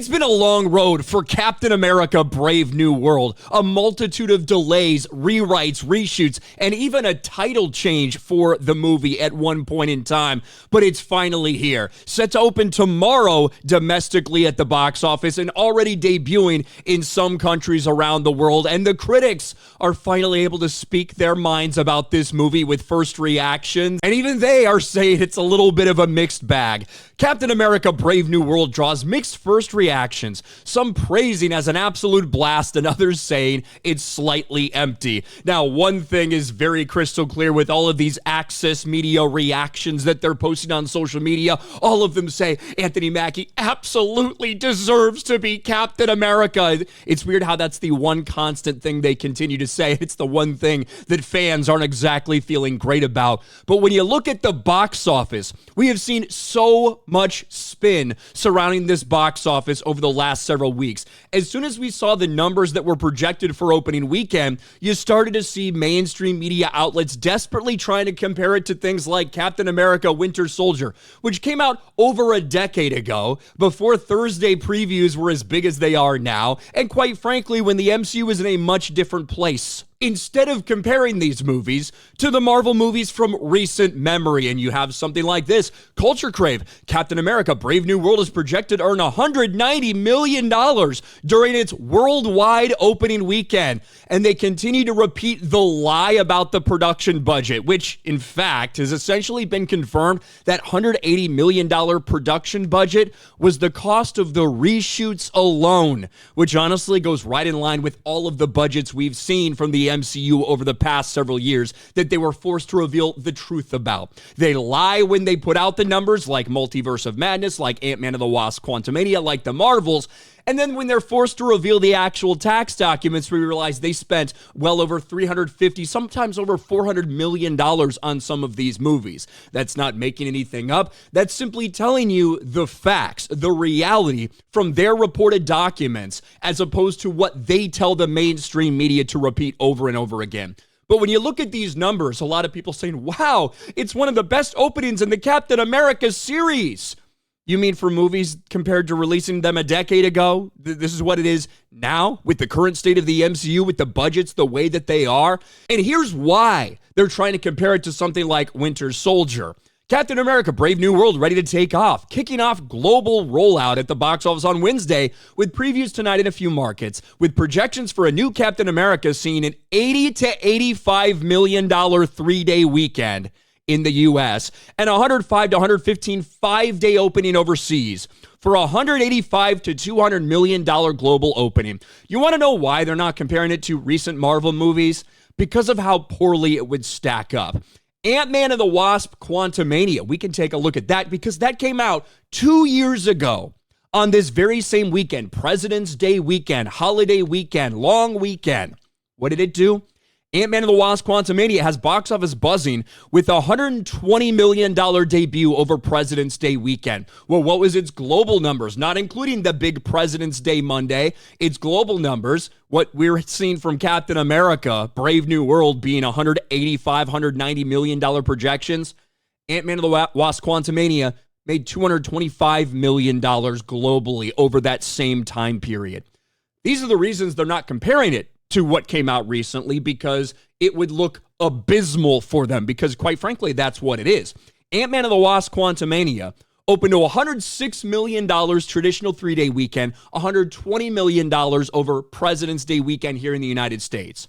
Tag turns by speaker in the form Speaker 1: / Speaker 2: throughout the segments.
Speaker 1: It's been a long road for Captain America Brave New World. A multitude of delays, rewrites, reshoots, and even a title change for the movie at one point in time. But it's finally here. Set to open tomorrow domestically at the box office and already debuting in some countries around the world. And the critics are finally able to speak their minds about this movie with first reactions. And even they are saying it's a little bit of a mixed bag. Captain America Brave New World draws mixed first reactions, some praising as an absolute blast and others saying it's slightly empty. Now, one thing is very crystal clear with all of these Access Media reactions that they're posting on social media. All of them say Anthony Mackie absolutely deserves to be Captain America. It's weird how that's the one constant thing they continue to say. It's the one thing that fans aren't exactly feeling great about. But when you look at the box office, we have seen so much spin surrounding this box office over the last several weeks. As soon as we saw the numbers that were projected for opening weekend, you started to see mainstream media outlets desperately trying to compare it to things like Captain America Winter Soldier, which came out over a decade ago, before Thursday previews were as big as they are now, and quite frankly, when the MCU was in a much different place. Instead of comparing these movies to the Marvel movies from recent memory, and you have something like this, Culture Crave, Captain America Brave New World is projected to earn $190 million during its worldwide opening weekend. And they continue to repeat the lie about the production budget, which in fact has essentially been confirmed. That $180 million production budget was the cost of the reshoots alone, which honestly goes right in line with all of the budgets we've seen from the MCU over the past several years that they were forced to reveal the truth about. They lie when they put out the numbers, like Multiverse of Madness, like Ant-Man and the Wasp: Quantumania, like the Marvels. And then when they're forced to reveal the actual tax documents, we realize they spent well over $350, sometimes over $400 million on some of these movies. That's not making anything up. That's simply telling you the facts, the reality from their reported documents, as opposed to what they tell the mainstream media to repeat over and over again. But when you look at these numbers, a lot of people saying, wow, it's one of the best openings in the Captain America series. You mean for movies compared to releasing them a decade ago? This is what it is now with the current state of the MCU, with the budgets the way that they are. And here's why they're trying to compare it to something like Winter Soldier. Captain America Brave New World ready to take off, kicking off global rollout at the box office on Wednesday with previews tonight in a few markets, with projections for a new Captain America seeing an $80 to $85 million 3-day weekend in the U.S. and $105 to $115 5-day opening overseas for a $185 to $200 million global opening. You want to know why they're not comparing it to recent Marvel movies? Because of how poorly it would stack up. Ant-Man and the Wasp: Quantumania, we can take a look at that because that came out 2 years ago on this very same weekend, President's Day weekend, holiday weekend, long weekend. What did it do? Ant-Man and the Wasp: Quantumania has box office buzzing with a $120 million debut over President's Day weekend. Well, what was its global numbers? Not including the big President's Day Monday. Its global numbers, what we're seeing from Captain America, Brave New World being $185, $190 million projections. Ant-Man and the Wasp: Quantumania made $225 million globally over that same time period. These are the reasons they're not comparing it to what came out recently, because it would look abysmal for them, because quite frankly, that's what it is. Ant-Man and the Wasp: Quantumania opened to $106 million traditional 3-day weekend, $120 million over President's Day weekend here in the United States.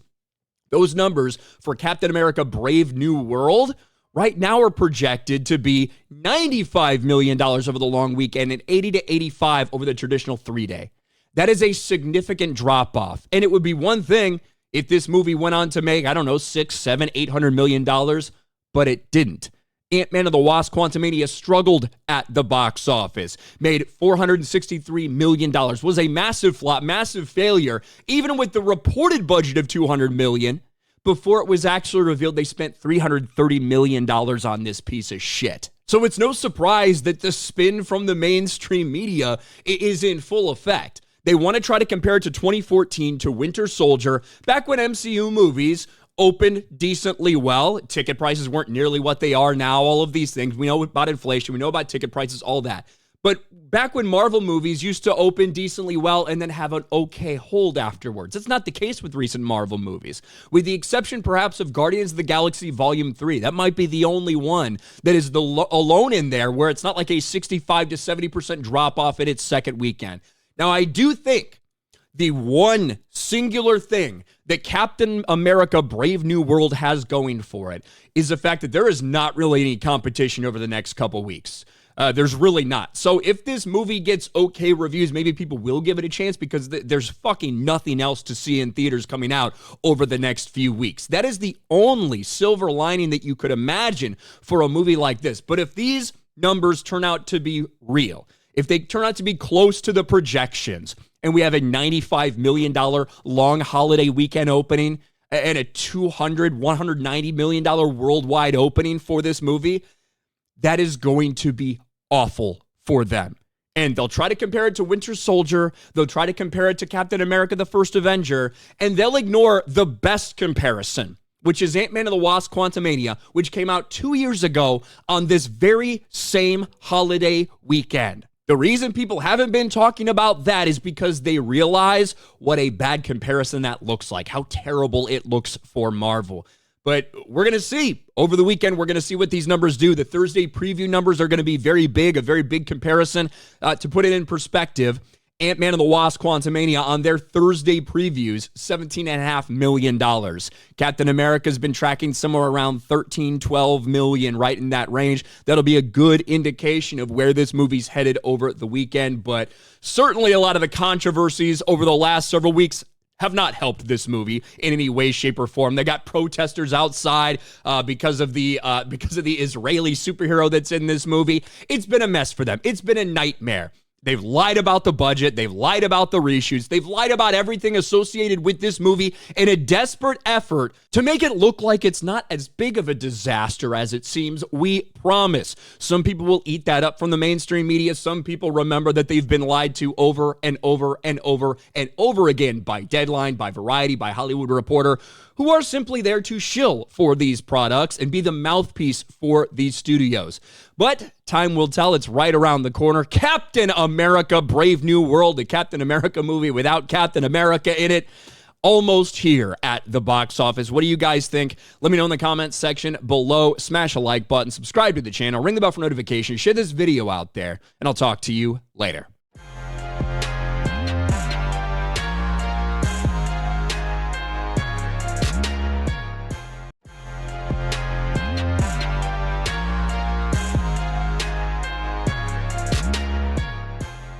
Speaker 1: Those numbers for Captain America Brave New World right now are projected to be $95 million over the long weekend and $80 to $85 over the traditional 3-day. That is a significant drop-off. And it would be one thing if this movie went on to make, I don't know, $600, $700, $800 million, but it didn't. Ant-Man and the Wasp: Quantumania struggled at the box office, made $463 million, was a massive flop, massive failure, even with the reported budget of $200 million. Before it was actually revealed, they spent $330 million on this piece of shit. So it's no surprise that the spin from the mainstream media is in full effect. They want to try to compare it to 2014 to Winter Soldier, back when MCU movies opened decently well. Ticket prices weren't nearly what they are now, all of these things. We know about inflation. We know about ticket prices, all that. But back when Marvel movies used to open decently well and then have an okay hold afterwards. It's not the case with recent Marvel movies, with the exception perhaps of Guardians of the Galaxy Volume 3. That might be the only one that is alone in there where it's not like a 65 to 70% drop off at its second weekend. Now, I do think the one singular thing that Captain America Brave New World has going for it is the fact that there is not really any competition over the next couple weeks. There's really not. So if this movie gets okay reviews, maybe people will give it a chance because there's fucking nothing else to see in theaters coming out over the next few weeks. That is the only silver lining that you could imagine for a movie like this. But if these numbers turn out to be real, if they turn out to be close to the projections, and we have a $95 million long holiday weekend opening and a $190 million worldwide opening for this movie, that is going to be awful for them. And they'll try to compare it to Winter Soldier. They'll try to compare it to Captain America, the First Avenger, and they'll ignore the best comparison, which is Ant-Man and the Wasp: Quantumania, which came out 2 years ago on this very same holiday weekend. The reason people haven't been talking about that is because they realize what a bad comparison that looks like, how terrible it looks for Marvel. But we're going to see. Over the weekend, we're going to see what these numbers do. The Thursday preview numbers are going to be very big, a very big comparison. To put it in perspective, Ant-Man and the Wasp: Quantumania on their Thursday previews, $17.5 million. Captain America's been tracking somewhere around 13, 12 million, right in that range. That'll be a good indication of where this movie's headed over the weekend. But certainly a lot of the controversies over the last several weeks have not helped this movie in any way, shape, or form. They got protesters outside because of the Israeli superhero that's in this movie. It's been a mess for them. It's been a nightmare. They've lied about the budget. They've lied about the reshoots. They've lied about everything associated with this movie in a desperate effort to make it look like it's not as big of a disaster as it seems. We promise. Some people will eat that up from the mainstream media. Some people remember that they've been lied to over and over and over and over again by Deadline, by Variety, by Hollywood Reporter, who are simply there to shill for these products and be the mouthpiece for these studios. But time will tell. It's right around the corner. Captain America Brave New World, the Captain America movie without Captain America in it, almost here at the box office. What do you guys think? Let me know in the comments section below. Smash a like button, subscribe to the channel, ring the bell for notifications, share this video out there, and I'll talk to you later.